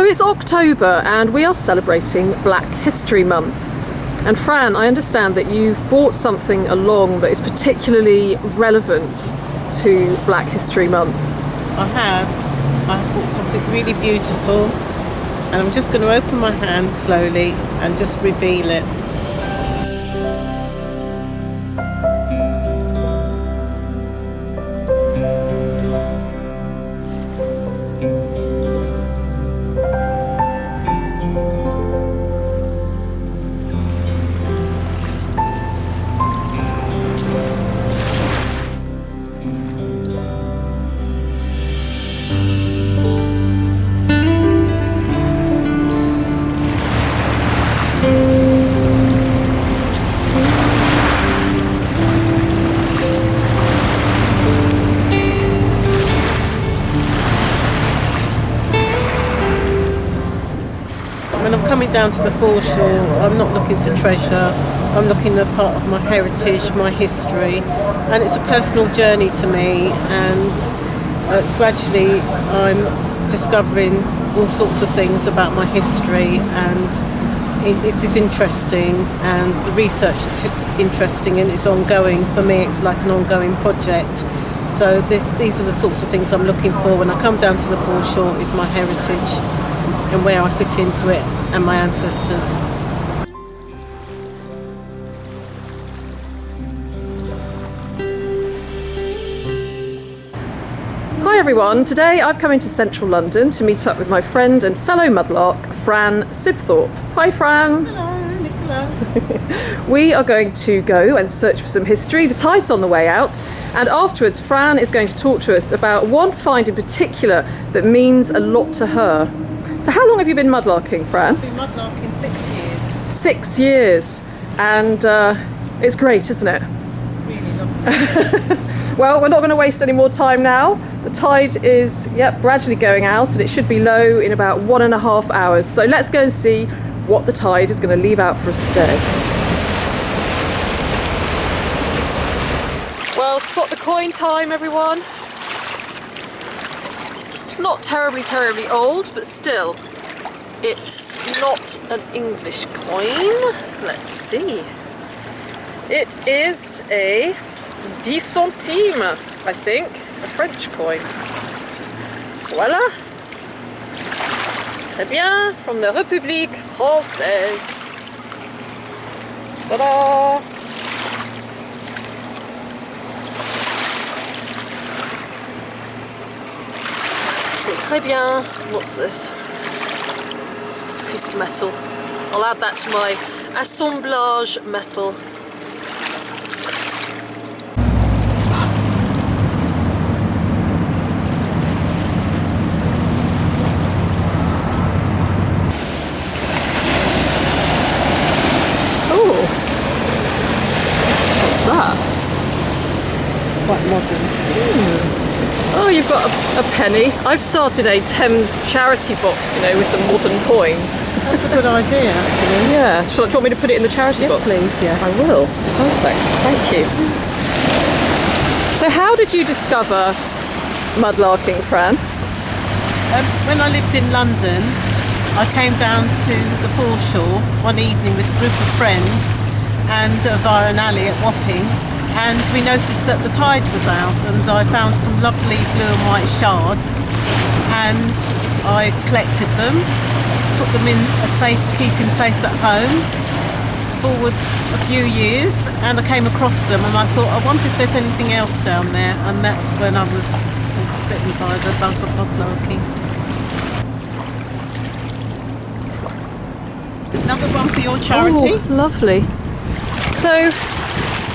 it's October and we are celebrating Black History Month. And Fran, I understand that you've brought something along that is particularly relevant to Black History Month. I have. I bought something really beautiful, and I'm just going to open my hand slowly and just reveal it. When I'm coming down to the foreshore, I'm not looking for treasure. I'm looking at part of my heritage, my history, and it's a personal journey to me. And gradually, I'm discovering all sorts of things about my history, and it is interesting. And the research is interesting, and it's ongoing. For me, it's like an ongoing project. So these are the sorts of things I'm looking for when I come down to the foreshore. Is my heritage and where I fit into it, and my ancestors. Hi everyone, today I've come into central London to meet up with my friend and fellow mudlark, Fran Sibthorpe. Hi Fran. Hello, Nicola. We are going to go and search for some history. The tide's on the way out, and afterwards Fran is going to talk to us about one find in particular that means a lot to her. So how long have you been mudlarking, Fran? I've been mudlarking 6 years. 6 years, and it's great, isn't it? It's really lovely. Well, we're not going to waste any more time now. The tide is gradually going out, and it should be low in about 1.5 hours. So let's go and see what the tide is going to leave out for us today. Well, spot the coin time, everyone. It's not terribly old, but still, it's not an English coin. Let's see. It is a 10 centimes, I think, a French coin. Voilà. Très bien, from the République Française. Ta-da! C'est très bien. What's this? Just a piece of metal. I'll add that to my assemblage metal. Oh, what's that? Quite modern. Oh, you've got a penny. I've started a Thames charity box, you know, with the modern coins. That's a good idea, actually. Yeah. Do you want me to put it in the charity Yes, box? please, yeah. I will. Perfect. Thank you. So how did you discover mudlarking, Fran? When I lived in London, I came down to the foreshore one evening with a group of friends and via an alley at Wapping. And we noticed that the tide was out, and I found some lovely blue and white shards, and I collected them, put them in a safe keeping place at home. Forward a few years, and I came across them, and I thought, I wonder if there's anything else down there, and that's when I was sort of bitten by the bug of mudlarking. Another one for your charity. Oh, lovely. So,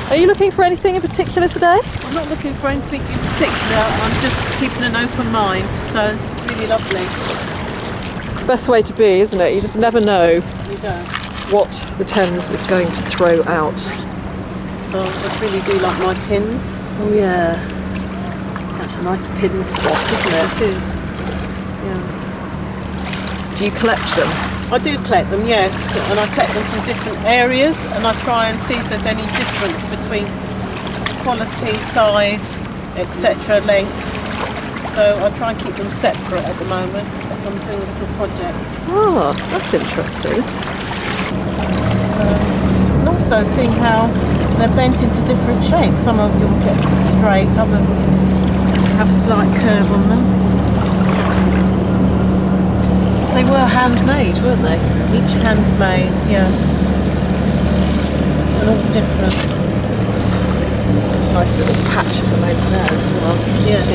are you looking for anything in particular today? I'm not looking for anything in particular, I'm just keeping an open mind, so it's really lovely. Best way to be, isn't it? You just never know You don't. what the Thames is going to throw out. So I really do like my pins. Oh yeah, that's a nice pin spot, isn't it? It is. Yeah. Do you collect them? I do collect them, yes, and I collect them from different areas, and I try and see if there's any difference between quality, size, etc., length. So I try and keep them separate at the moment. So I'm doing a little project. Oh, that's interesting. And also seeing how they're bent into different shapes. Some of them get straight, others have a slight curve on them. So they were handmade, weren't they? Each handmade, yes. And all different. There's a nice little patch of them over there as well. Yes.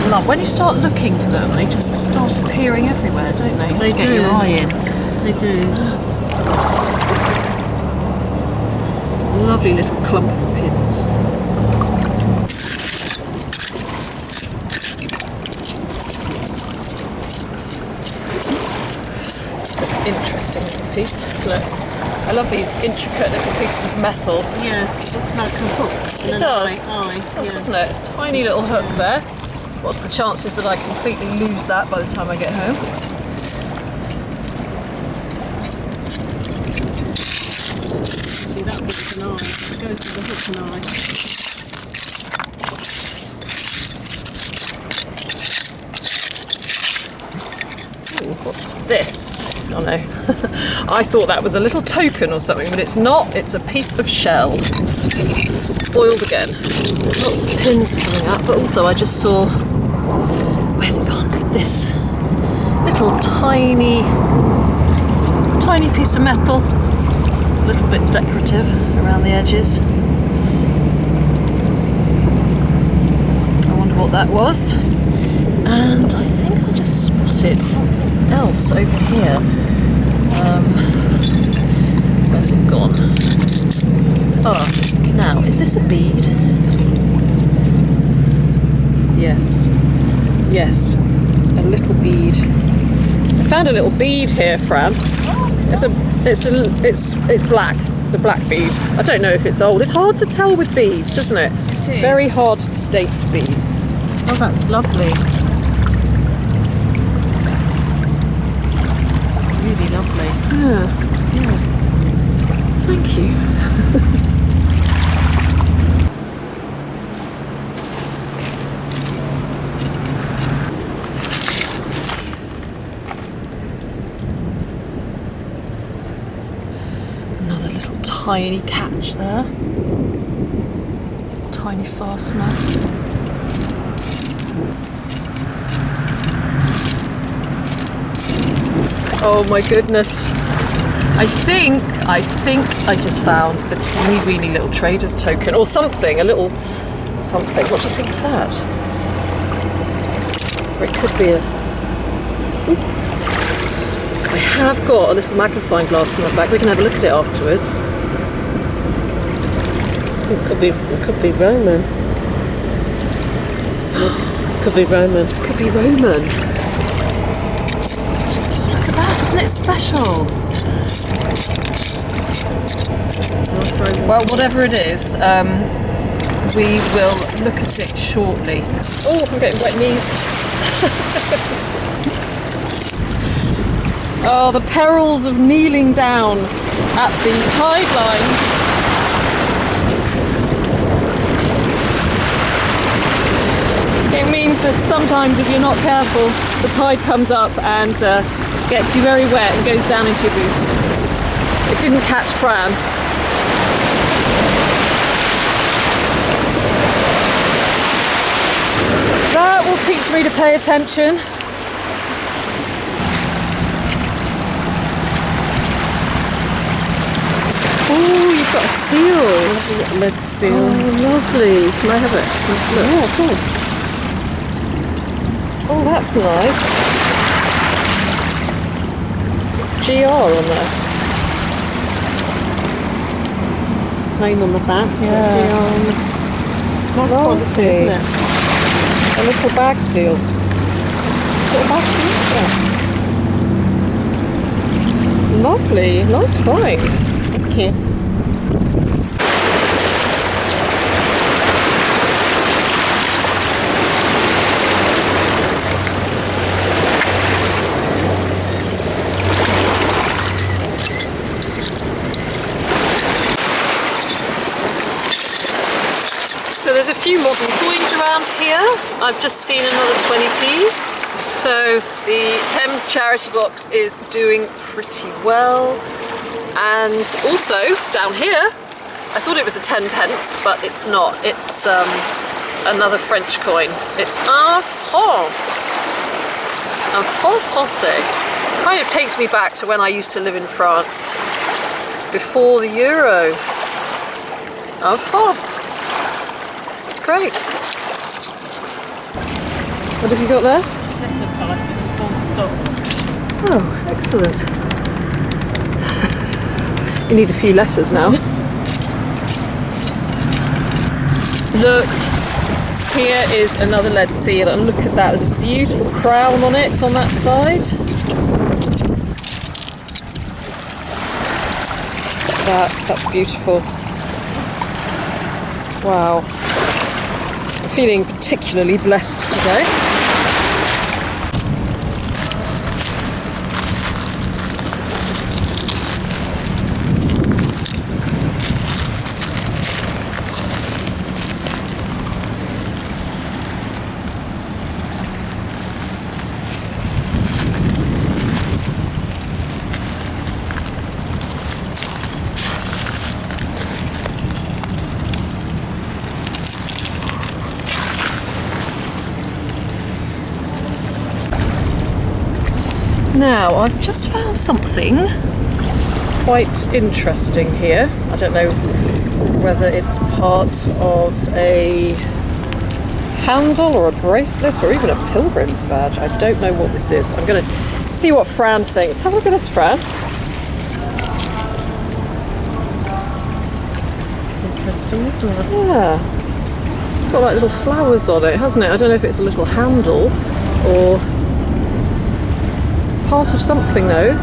Love. When you start looking for them, they just start appearing everywhere, don't they? They to get do. your eye in. They do. Lovely little clump of pins. It's an interesting little piece. Look, I love these intricate little pieces of metal. Yes, looks like a hook. It does. Doesn't it? Tiny little hook there. What's the chances that I completely lose that by the time I get home? See, that hook's an eye. It goes with the hook and eye. Ooh, what's this? Oh no. I thought that was a little token or something, but it's not. It's a piece of shell. Foiled again. Lots of pins coming up, but also I just saw, where's it gone? This little tiny piece of metal, a little bit decorative around the edges. I wonder what that was. And I think I just spotted something else over here. Where's it gone? Oh, now, is this a bead? Yes. Yes, a little bead. I found a little bead here, Fran. It's black. It's a black bead. I don't know if it's old. It's hard to tell with beads, isn't it? It is. Very hard to date beads. Oh, that's lovely. Really lovely. Yeah. Yeah. Thank you. Another little tiny catch there. Tiny fastener. Oh my goodness. I think I just found a teeny weeny little trader's token or something, a little something. What do you think of that? Or it could be a... Ooh. I have got a little magnifying glass in my bag. We can have a look at it afterwards. It could be Roman. Could be Roman. Could be Roman. Oh, look at that, isn't it special? Well, whatever it is, we will look at it shortly. Oh, I'm getting wet knees. Oh, the perils of kneeling down at the tide line. It means that sometimes if you're not careful, the tide comes up and gets you very wet and goes down into your boots. It didn't catch Fran. That will teach me to pay attention. Oh, you've got a seal. Lead seal. Oh, lovely. Can I have it? Look. Yeah, of course. Oh, that's nice. GR on there. Plain on the back. Yeah. GR on the... Nice quality, isn't it? A little bag seal. Little bag seal? Yeah. Lovely. Nice find. Thank you. So there's a few modern coins around here. I've just seen another 20p. So the Thames charity box is doing pretty well. And also down here, I thought it was a 10 pence, but it's not. It's another French coin. It's un franc français. Kind of takes me back to when I used to live in France before the euro. Un franc. It's great. What have you got there? Letter type with a full stop. Oh, excellent. You need a few letters now. Look, here is another lead seal, and look at that, there's a beautiful crown on it on that side. That's beautiful. Wow. I'm feeling particularly blessed today. Now, I've just found something quite interesting here. I don't know whether it's part of a handle or a bracelet or even a pilgrim's badge. I don't know what this is. I'm going to see what Fran thinks. Have a look at this, Fran. It's interesting, isn't it? Yeah. It's got like little flowers on it, hasn't it? I don't know if it's a little handle or part of something though,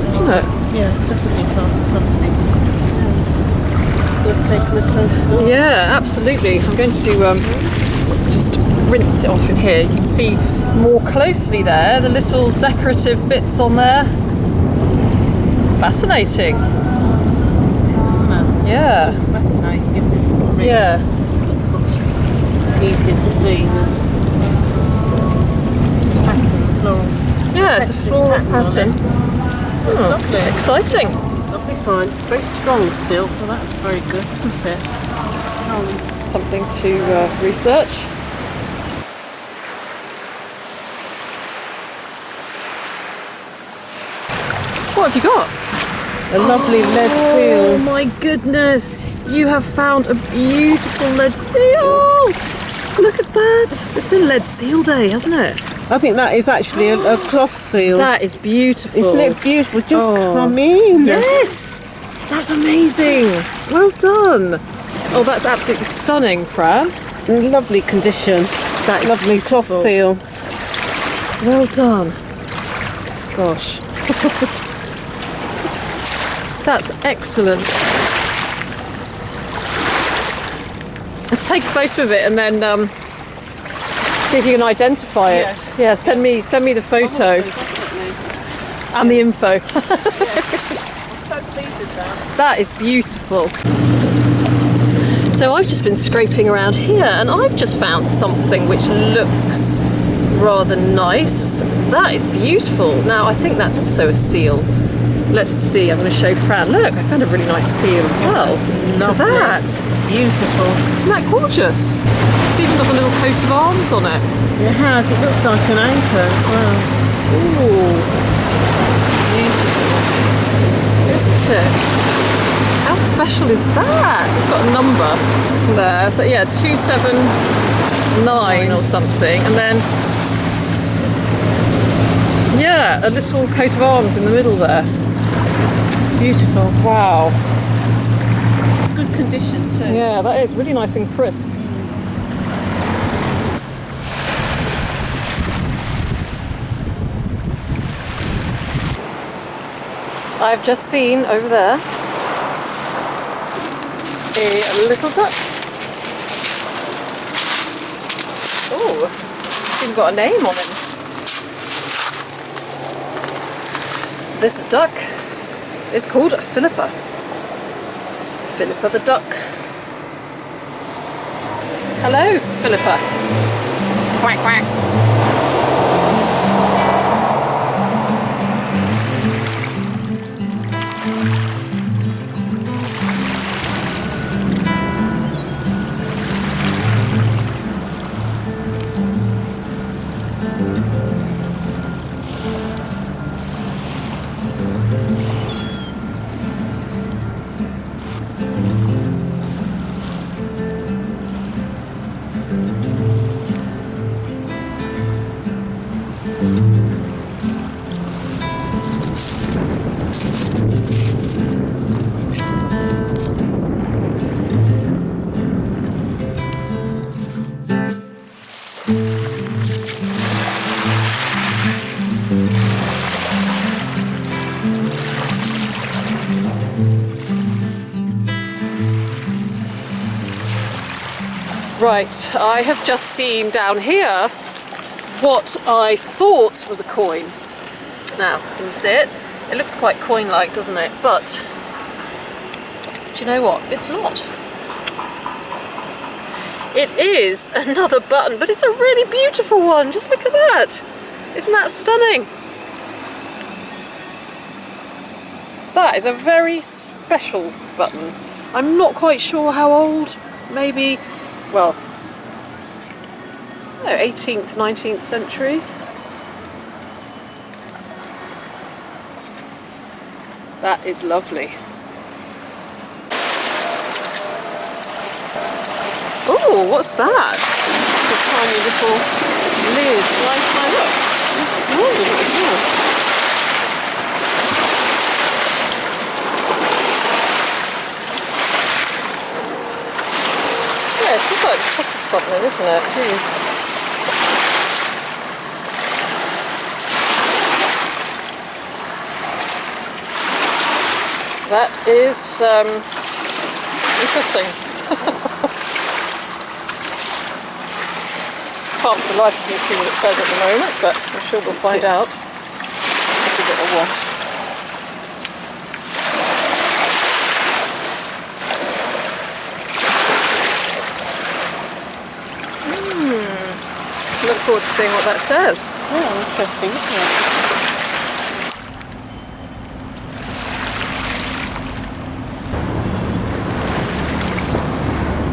isn't it? Yeah, it's definitely part of something. Worth taking a closer look. Yeah, absolutely. I'm going to, so let's just rinse it off in here. You can see more closely there, the little decorative bits on there. Fascinating. This isn't it? Yeah. It's better now, you give it a rinse. Yeah. It looks much easier to see the pattern, the floral. Yeah, it's a floral pattern. It's lovely. Exciting. Lovely find. It's very strong still, so that's very good, isn't it? Strong. Something to research. What have you got? A lovely lead Oh seal. my goodness! You have found a beautiful lead seal! Look at that! It's been lead seal day, hasn't it? I think that is actually a cloth seal. That is beautiful. Isn't it beautiful? Just come in. Yes! That's amazing! Well done! Oh, that's absolutely stunning, Fran. In lovely condition. That is Lovely beautiful. cloth seal. Well done. Gosh. That's excellent. Let's take a photo of it and then see if you can identify it. Yeah, send me the photo and the info. I'm so pleased with that. That is beautiful. So I've just been scraping around here and I've just found something which looks rather nice. That is beautiful. Now I think that's also a seal. Let's see, I'm going to show Fran. Look, I found a really nice seal as well. Look at that. Beautiful. Isn't that gorgeous? It's even got a little coat of arms on it. It has. It looks like an anchor as well. Ooh, Beautiful. isn't it? How special is that? It's got a number there. So yeah, 279 or something. And then, yeah, a little coat of arms in the middle there. Beautiful. Wow. Good condition too. Yeah, that is really nice and crisp. I've just seen over there a little duck. Oh, it's even got a name on it. This duck is called Philippa. Philippa the duck. Hello, Philippa. Quack quack. Right, I have just seen down here what I thought was a coin. Now, can you see it? It looks quite coin-like, doesn't it? But, do you know what? It's not. It is another button, but it's a really beautiful one. Just look at that. Isn't that stunning? That is a very special button. I'm not quite sure how old, maybe, well, no, 18th, 19th century. That is lovely. Oh, what's that? A tiny little lid. Can I look? Oh, yeah. Yeah, it's just like the top of something, isn't it? That is interesting. Can't for the life of me see what it says at the moment, but I'm sure we'll find out. Give it a wash. Look forward to seeing what that says. Oh, interesting, isn't it?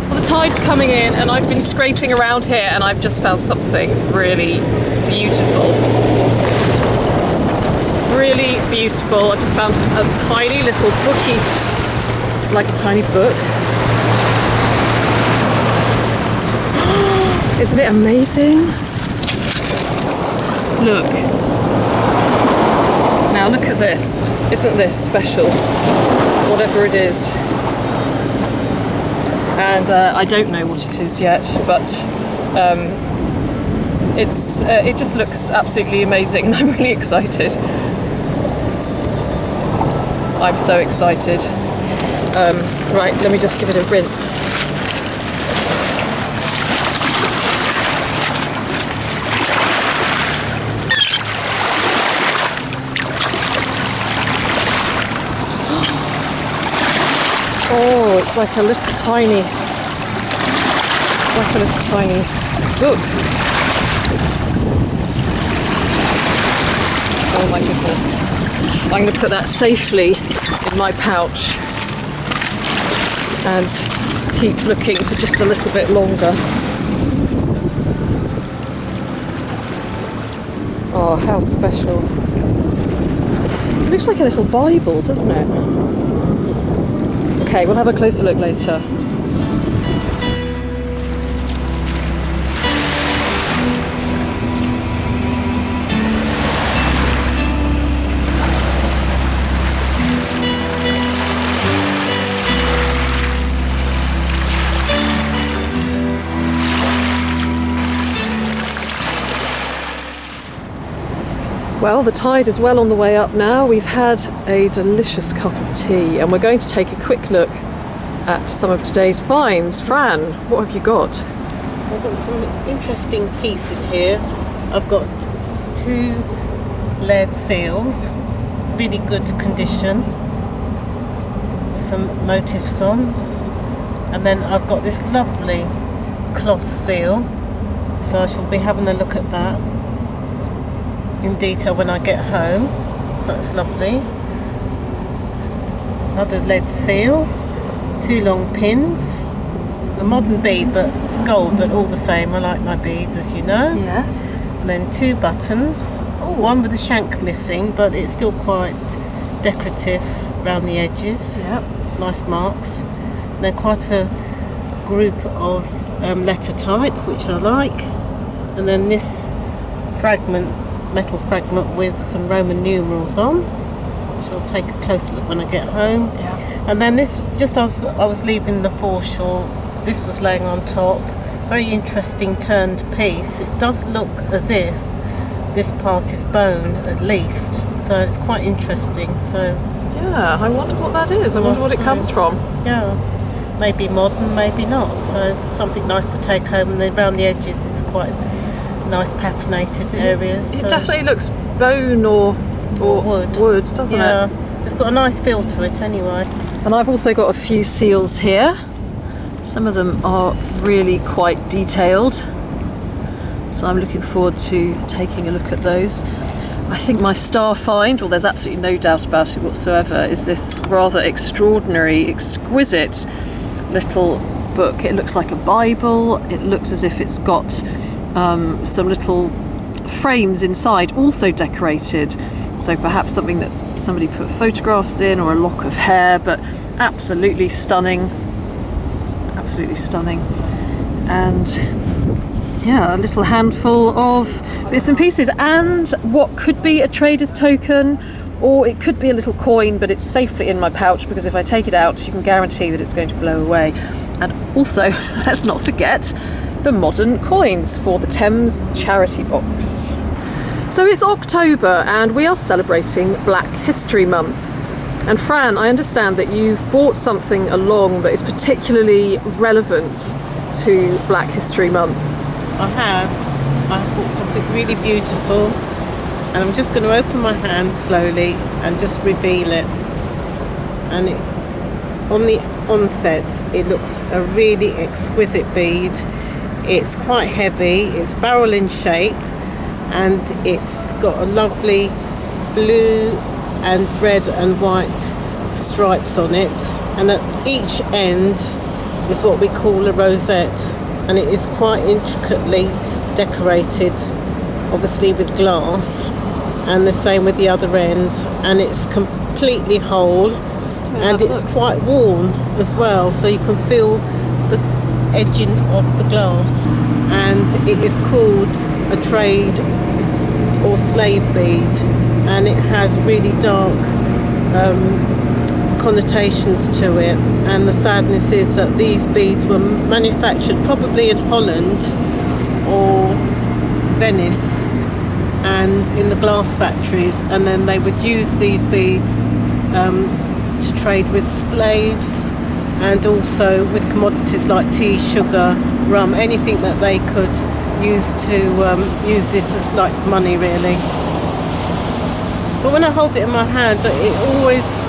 Well, the tide's coming in and I've been scraping around here and I've just found something really beautiful. Really beautiful. I've just found a tiny little bookie, like a tiny book. Isn't it amazing? Look. Now look at this. Isn't this special? Whatever it is. And I don't know what it is yet, but it just looks absolutely amazing and I'm really excited. I'm so excited. Right, let me just give it a rinse. Oh, it's like a little tiny, book. Oh my goodness. I'm going to put that safely in my pouch and keep looking for just a little bit longer. Oh, how special. It looks like a little Bible, doesn't it? Okay, we'll have a closer look later. Well, the tide is well on the way up now. We've had a delicious cup of tea and we're going to take a quick look at some of today's finds. Fran, what have you got? I've got some interesting pieces here. I've got 2 lead seals, really good condition, with some motifs on. And then I've got this lovely cloth seal, so I shall be having a look at that in detail when I get home. So that's lovely. Another lead seal, 2 long pins, a modern bead, but it's gold, but all the same. I like my beads, as you know. Yes. And then 2 buttons. Ooh. One with the shank missing, but it's still quite decorative around the edges. Yep. Nice marks. And then quite a group of letter type, which I like. And then this metal fragment with some Roman numerals on, which I'll take a closer look when I get home. Yeah. And then this, just as I was leaving the foreshore, this was laying on top. Very interesting turned piece. It does look as if this part is bone, at least, so it's quite interesting. So yeah, I wonder what that is. I wonder what it comes from. Yeah. maybe modern, maybe not. So something nice to take home, and then around the edges it's quite nice patinated areas. It definitely looks bone or wood, doesn't it? It's got a nice feel to it anyway. And I've also got a few seals here. Some of them are really quite detailed, so I'm looking forward to taking a look at those. I think my star find, well, there's absolutely no doubt about it whatsoever, is this rather extraordinary, exquisite little book. It looks like a Bible. It looks as if it's got some little frames inside, also decorated. So perhaps something that somebody put photographs in, or a lock of hair, but absolutely stunning. Absolutely stunning. And yeah, a little handful of bits and pieces, and what could be a trader's token, or it could be a little coin, but it's safely in my pouch because if I take it out, you can guarantee that it's going to blow away. And also, let's not forget the modern coins for the Thames charity box. So it's October and we are celebrating Black History Month. And Fran, I understand that you've brought something along that is particularly relevant to Black History Month. I have bought something really beautiful, and I'm just going to open my hand slowly and just reveal it. And on the onset, it looks a really exquisite bead. It's quite heavy, it's barrel in shape, and it's got a lovely blue and red and white stripes on it, and at each end is what we call a rosette, and it is quite intricately decorated, obviously with glass, and the same with the other end, and it's completely whole, and it's quite worn as well, so you can feel the edging of the glass. And it is called a trade or slave bead, and it has really dark connotations to it. And the sadness is that these beads were manufactured probably in Holland or Venice and in the glass factories, and then they would use these beads to trade with slaves, and also with commodities like tea, sugar, rum, anything that they could use to use this as like money, really. But when I hold it in my hand, it always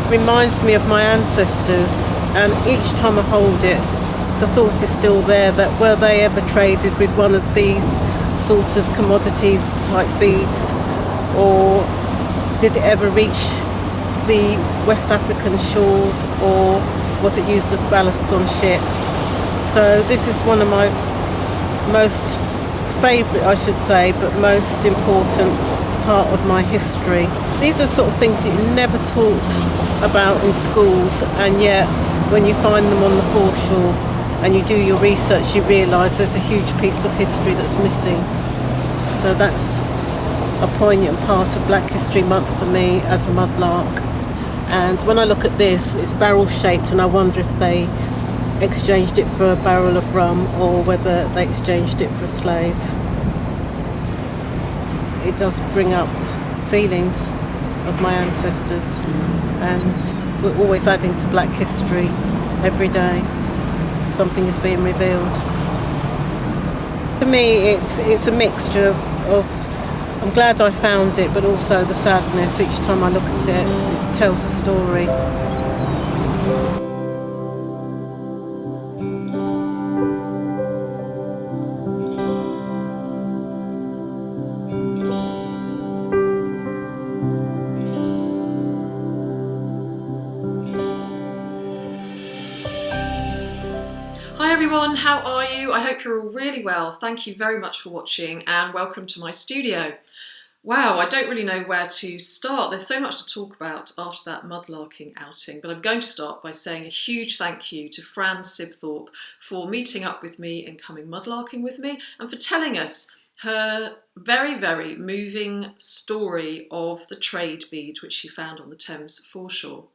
reminds me of my ancestors, and each time I hold it, the thought is still there that were they ever traded with one of these sort of commodities type beads, or did it ever reach the West African shores, or was it used as ballast on ships? So this is one of my most favourite, I should say, but most important part of my history. These are sort of things that you're never taught about in schools, and yet when you find them on the foreshore and you do your research, you realise there's a huge piece of history that's missing. So that's a poignant part of Black History Month for me as a mudlark. And when I look at this, it's barrel shaped, and I wonder if they exchanged it for a barrel of rum or whether they exchanged it for a slave. It does bring up feelings of my ancestors, and we're always adding to Black history every day. Something is being revealed. For me, it's a mixture of I'm glad I found it, but also the sadness each time I look at it. It tells a story. Hi everyone, how are you? I hope you're all really well. Thank you very much for watching and welcome to my studio. Wow, I don't really know where to start. There's so much to talk about after that mudlarking outing, but I'm going to start by saying a huge thank you to Fran Sibthorpe for meeting up with me and coming mudlarking with me, and for telling us her very, very moving story of the trade bead which she found on the Thames foreshore.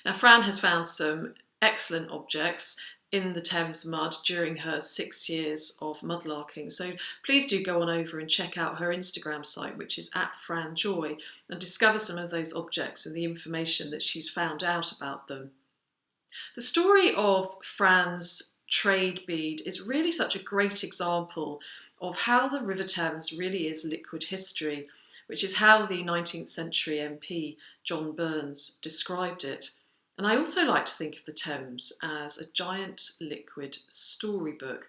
Now, Fran has found some excellent objects in the Thames mud during her 6 years of mudlarking. So please do go on over and check out her Instagram site, which is @FranJoy, and discover some of those objects and the information that she's found out about them. The story of Fran's trade bead is really such a great example of how the River Thames really is liquid history, which is how the 19th century MP John Burns described it. And I also like to think of the Thames as a giant liquid storybook.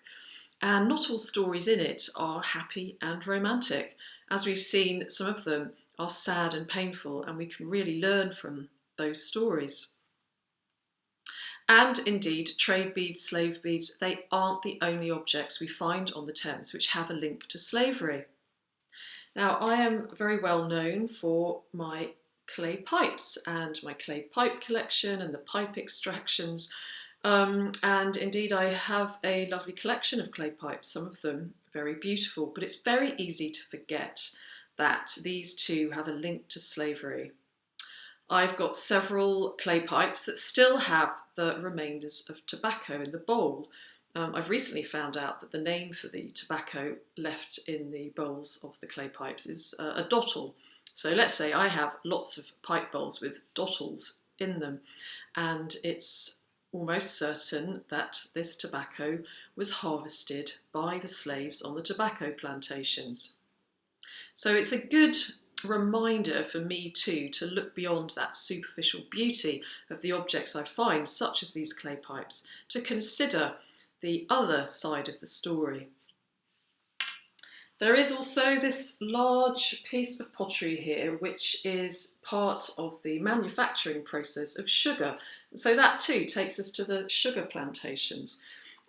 And not all stories in it are happy and romantic. As we've seen, some of them are sad and painful, and we can really learn from those stories. And indeed, trade beads, slave beads, they aren't the only objects we find on the Thames which have a link to slavery. Now, I am very well known for my clay pipes and my clay pipe collection and the pipe extractions. And indeed, I have a lovely collection of clay pipes, some of them very beautiful, but it's very easy to forget that these two have a link to slavery. I've got several clay pipes that still have the remainders of tobacco in the bowl. I've recently found out that the name for the tobacco left in the bowls of the clay pipes is a dottle. So let's say I have lots of pipe bowls with dottles in them, and it's almost certain that this tobacco was harvested by the slaves on the tobacco plantations. So it's a good reminder for me too to look beyond that superficial beauty of the objects I find, such as these clay pipes, to consider the other side of the story. There is also this large piece of pottery here, which is part of the manufacturing process of sugar. So that too takes us to the sugar plantations.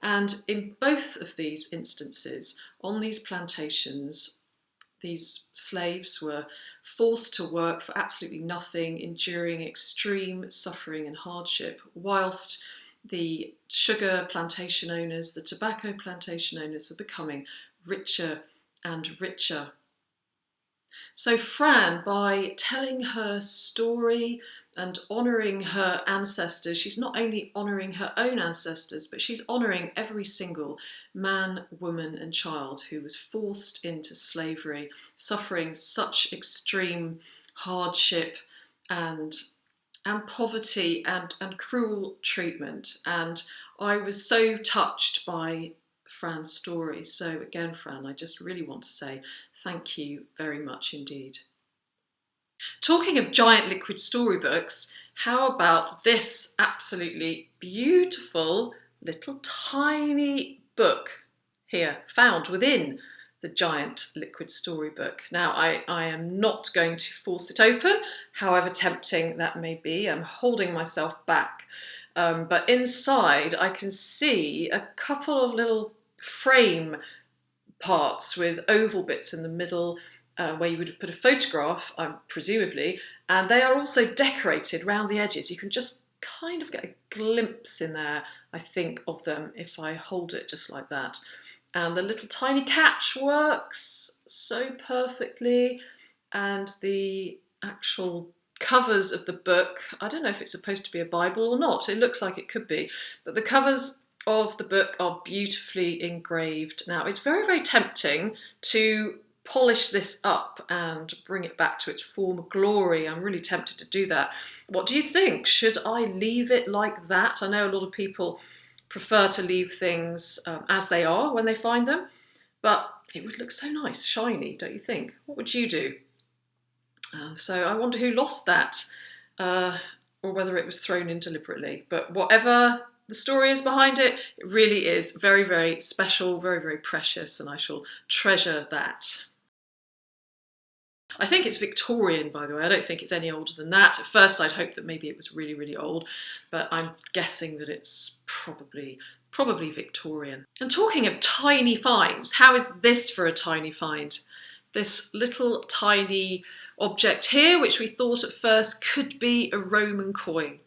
And in both of these instances, on these plantations, these slaves were forced to work for absolutely nothing, enduring extreme suffering and hardship, whilst the sugar plantation owners, the tobacco plantation owners, were becoming richer and richer. So Fran, by telling her story and honouring her ancestors, she's not only honouring her own ancestors, but she's honouring every single man, woman and child who was forced into slavery, suffering such extreme hardship and poverty and cruel treatment. And I was so touched by Fran's story. So again, Fran, I just really want to say thank you very much indeed. Talking of giant liquid storybooks, how about this absolutely beautiful little tiny book here, found within the giant liquid storybook. Now, I am not going to force it open, however tempting that may be. I'm holding myself back. But inside I can see a couple of little frame parts with oval bits in the middle, where you would have put a photograph, presumably, and they are also decorated round the edges. You can just kind of get a glimpse in there, I think, of them if I hold it just like that. And the little tiny catch works so perfectly, and the actual covers of the book, I don't know if it's supposed to be a Bible or not, it looks like it could be, but the covers of the book are beautifully engraved. Now, it's very, very tempting to polish this up and bring it back to its former glory. I'm really tempted to do that. What do you think? Should I leave it like that? I know a lot of people prefer to leave things as they are when they find them, but it would look so nice, shiny, don't you think? What would you do? So I wonder who lost that, or whether it was thrown in deliberately. But whatever the story is behind it, it really is very, very special, very, very precious, and I shall treasure that. I think it's Victorian, by the way. I don't think it's any older than that. At first I'd hoped that maybe it was really, really old, but I'm guessing that it's probably Victorian. And talking of tiny finds, how is this for a tiny find? This little tiny object here, which we thought at first could be a Roman coin.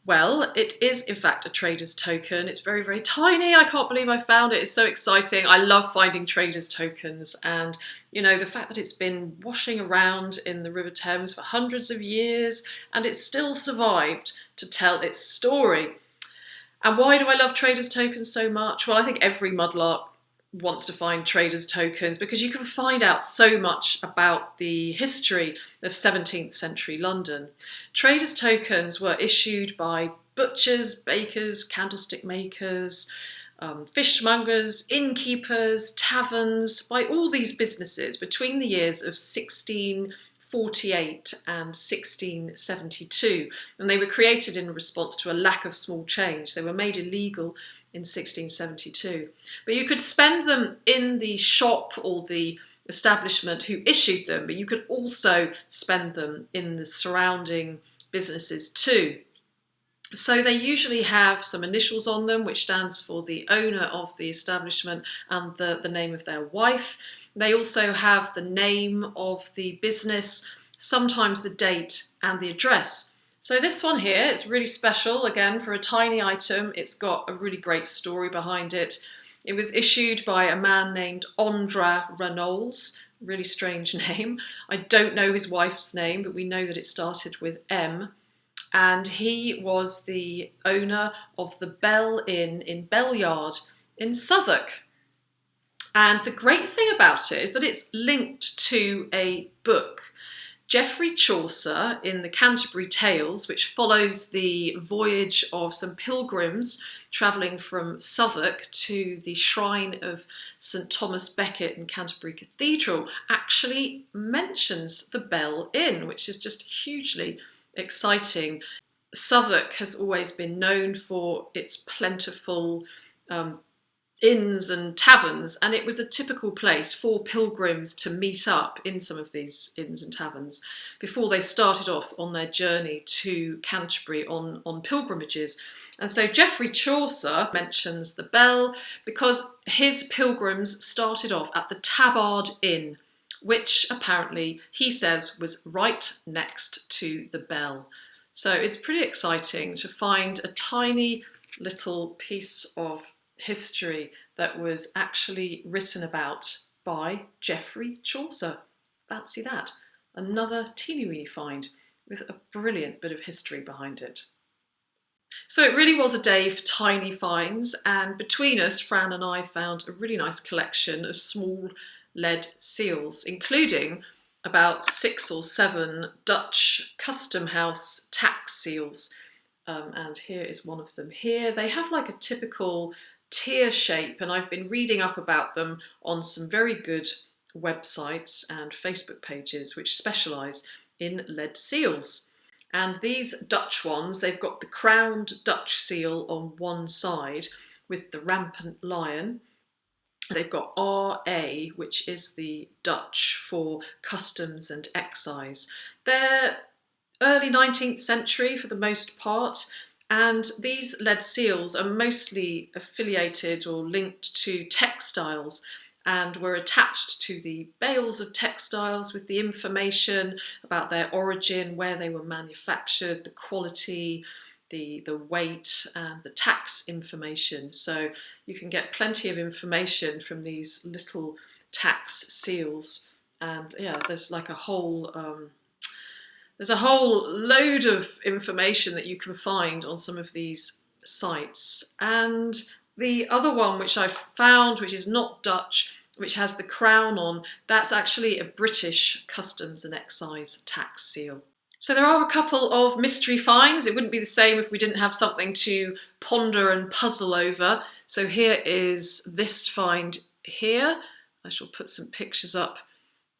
Well, it is in fact a trader's token. It's very, very tiny. I can't believe I found it. It's so exciting. I love finding trader's tokens, and you know, the fact that it's been washing around in the River Thames for hundreds of years and it's still survived to tell its story. And why do I love trader's tokens so much? Well, I think every mudlark wants to find trader's tokens because you can find out so much about the history of 17th century London. Trader's tokens were issued by butchers, bakers, candlestick makers, fishmongers, innkeepers, taverns, by all these businesses between the years of 1648 and 1672. And they were created in response to a lack of small change. They were made illegal in 1672. But you could spend them in the shop or the establishment who issued them, but you could also spend them in the surrounding businesses too. So they usually have some initials on them, which stands for the owner of the establishment and the name of their wife. They also have the name of the business, sometimes the date and the address. So this one here, it's really special. Again, for a tiny item, it's got a really great story behind it. It was issued by a man named Andra Reynolds, really strange name. I don't know his wife's name, but we know that it started with M. And he was the owner of the Bell Inn in Bellyard in Southwark. And the great thing about it is that it's linked to a book. Geoffrey Chaucer in the Canterbury Tales, which follows the voyage of some pilgrims travelling from Southwark to the shrine of St Thomas Becket in Canterbury Cathedral, actually mentions the Bell Inn, which is just hugely exciting. Southwark has always been known for its plentiful inns and taverns, and it was a typical place for pilgrims to meet up in some of these inns and taverns before they started off on their journey to Canterbury on pilgrimages. And so Geoffrey Chaucer mentions the Bell because his pilgrims started off at the Tabard Inn, which apparently he says was right next to the Bell. So it's pretty exciting to find a tiny little piece of history that was actually written about by Geoffrey Chaucer. Fancy that. Another teeny weeny find with a brilliant bit of history behind it. So it really was a day for tiny finds, and between us, Fran and I found a really nice collection of small lead seals, including about 6 or 7 Dutch custom house tax seals. And here is one of them here. They have like a typical tear shape, and I've been reading up about them on some very good websites and Facebook pages which specialise in lead seals. And these Dutch ones, they've got the crowned Dutch seal on one side with the rampant lion. They've got RA, which is the Dutch for customs and excise. They're early 19th century for the most part, and these lead seals are mostly affiliated or linked to textiles and were attached to the bales of textiles with the information about their origin, where they were manufactured, the quality, the weight and the tax information. So you can get plenty of information from these little tax seals, and yeah, there's like a whole load of information that you can find on some of these sites. And the other one which I found, which is not Dutch, which has the crown on, that's actually a British customs and excise tax seal. So there are a couple of mystery finds. It wouldn't be the same if we didn't have something to ponder and puzzle over. So here is this find here. I shall put some pictures up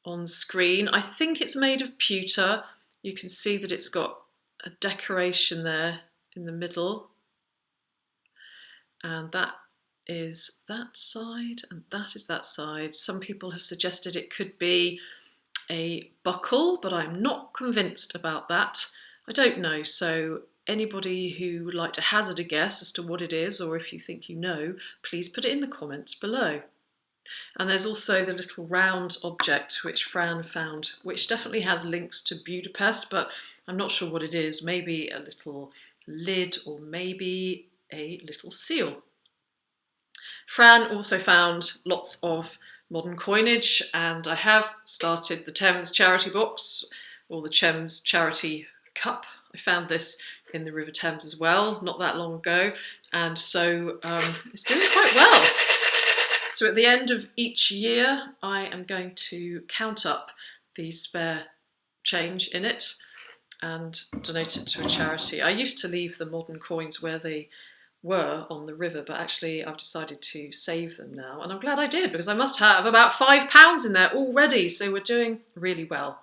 on screen. I think it's made of pewter. You can see that it's got a decoration there in the middle. And that is that side, and that is that side. Some people have suggested it could be a buckle, but I'm not convinced about that. I don't know, so anybody who would like to hazard a guess as to what it is, or if you think you know, please put it in the comments below. And there's also the little round object which Fran found, which definitely has links to Budapest, but I'm not sure what it is. Maybe a little lid, or maybe a little seal. Fran also found lots of modern coinage, and I have started the Thames charity box, or the Thames charity cup. I found this in the River Thames as well, not that long ago, and so it's doing quite well. So at the end of each year, I am going to count up the spare change in it, and donate it to a charity. I used to leave the modern coins where they were on the river, but actually I've decided to save them now, and I'm glad I did, because I must have about £5 in there already, so we're doing really well.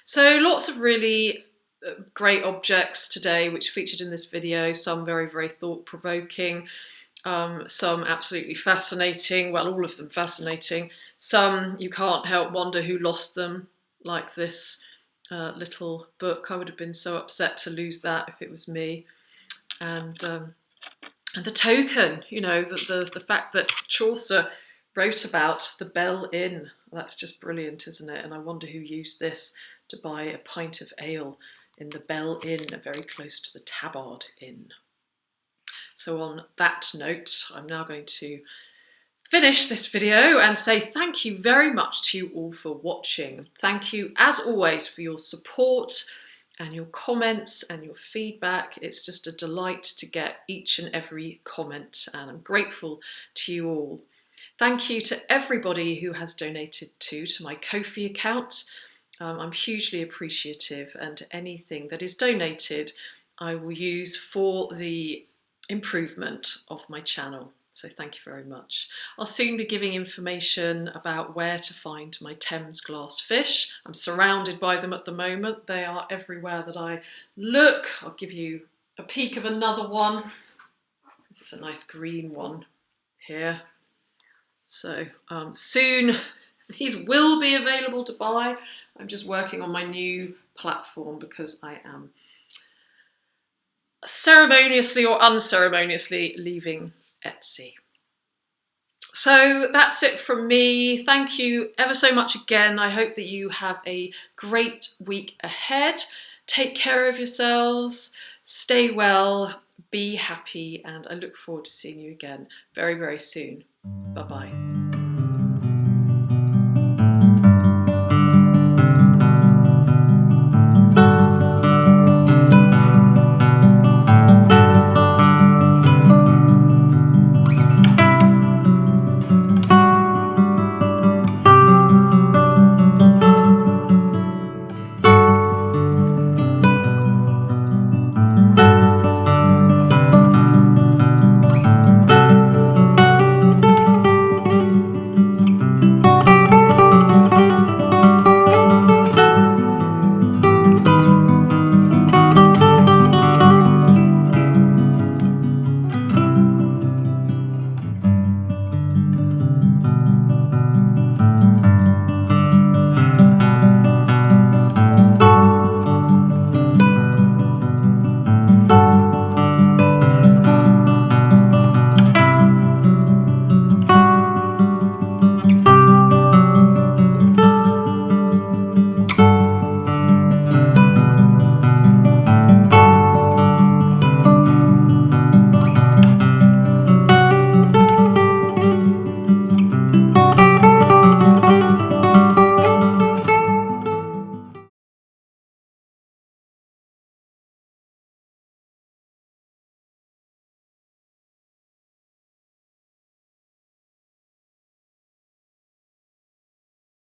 So lots of really great objects today which featured in this video, some very, very thought-provoking, some absolutely fascinating, well, all of them fascinating, some you can't help wonder who lost them, like this little book. I would have been so upset to lose that if it was me. And the token, you know, the fact that Chaucer wrote about the Bell Inn, that's just brilliant, isn't it? And I wonder who used this to buy a pint of ale in the Bell Inn, very close to the Tabard Inn. So on that note, I'm now going to finish this video and say thank you very much to you all for watching. Thank you, as always, for your support and your comments and your feedback. It's just a delight to get each and every comment, and I'm grateful to you all. Thank you to everybody who has donated to my Ko-fi account. I'm hugely appreciative, and anything that is donated I will use for the improvement of my channel. So thank you very much. I'll soon be giving information about where to find my Thames glass fish. I'm surrounded by them at the moment. They are everywhere that I look. I'll give you a peek of another one. This is a nice green one here. So soon these will be available to buy. I'm just working on my new platform because I am ceremoniously or unceremoniously leaving Etsy. So that's it from me. Thank you ever so much again. I hope that you have a great week ahead. Take care of yourselves, stay well, be happy, and I look forward to seeing you again very, very soon. Bye-bye.